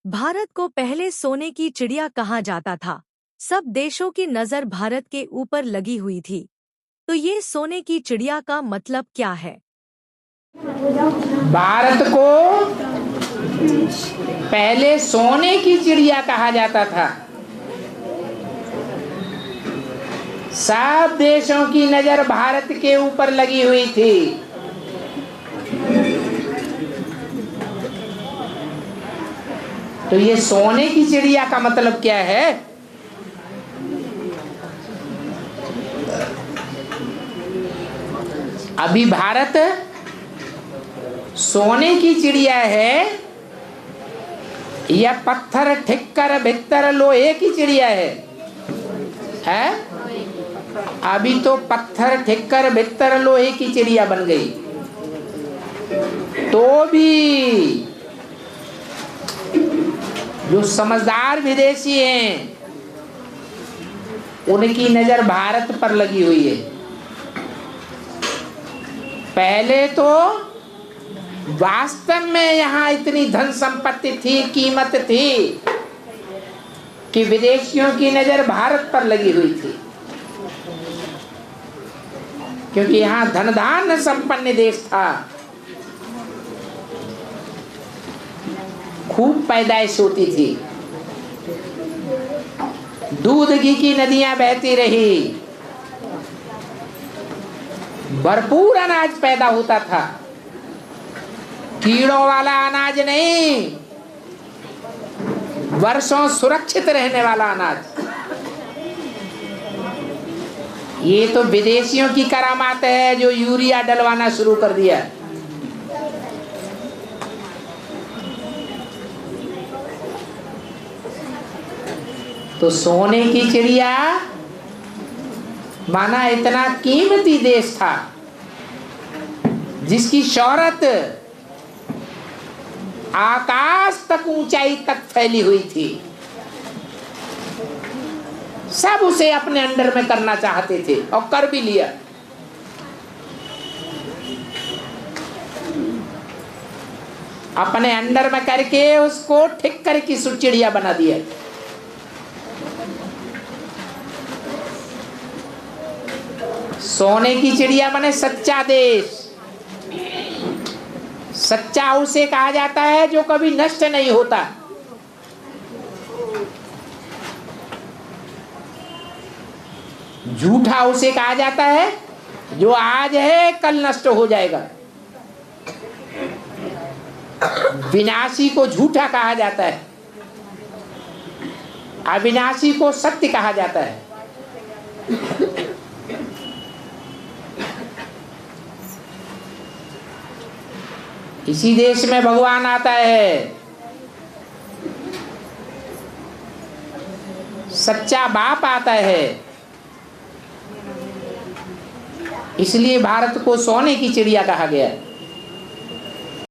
भारत को पहले सोने की चिड़िया कहा जाता था। सब देशों की नज़र भारत के ऊपर लगी हुई थी। तो ये सोने की चिड़िया का मतलब क्या है? भारत को पहले सोने की चिड़िया कहा जाता था। सब देशों की नजर भारत के ऊपर लगी हुई थी। तो ये सोने की चिड़िया का मतलब क्या है? अभी भारत सोने की चिड़िया है या पत्थर ठिक्कर भित्तर लोहे की चिड़िया है? अभी तो पत्थर ठिक्कर भित्तर लोहे की चिड़िया बन गई। तो भी जो समझदार विदेशी हैं उनकी नजर भारत पर लगी हुई है। पहले तो वास्तव में यहाँ इतनी धन संपत्ति थी, कीमत थी कि विदेशियों की नजर भारत पर लगी हुई थी, क्योंकि यहाँ धन संपन्न देश था। खूब पैदाइश होती थी, दूध घी की नदियां बहती रही, भरपूर अनाज पैदा होता था। कीड़ों वाला अनाज नहीं, वर्षों सुरक्षित रहने वाला अनाज। ये तो विदेशियों की करामात है जो यूरिया डलवाना शुरू कर दिया। तो सोने की चिड़िया माना इतना कीमती देश था जिसकी शोहरत आकाश तक, ऊंचाई तक फैली हुई थी। सब उसे अपने अंडर में करना चाहते थे और कर भी लिया। अपने अंडर में करके उसको ठिक्कर की चिड़िया बना दिया। सोने की चिड़िया माने सच्चा देश। सच्चा उसे कहा जाता है जो कभी नष्ट नहीं होता। झूठा उसे कहा जाता है जो आज है कल नष्ट हो जाएगा। विनाशी को झूठा कहा जाता है, अविनाशी को सत्य कहा जाता है। इसी देश में भगवान आता है। सच्चा बाप आता है। इसलिए भारत को सोने की चिड़िया कहा गया।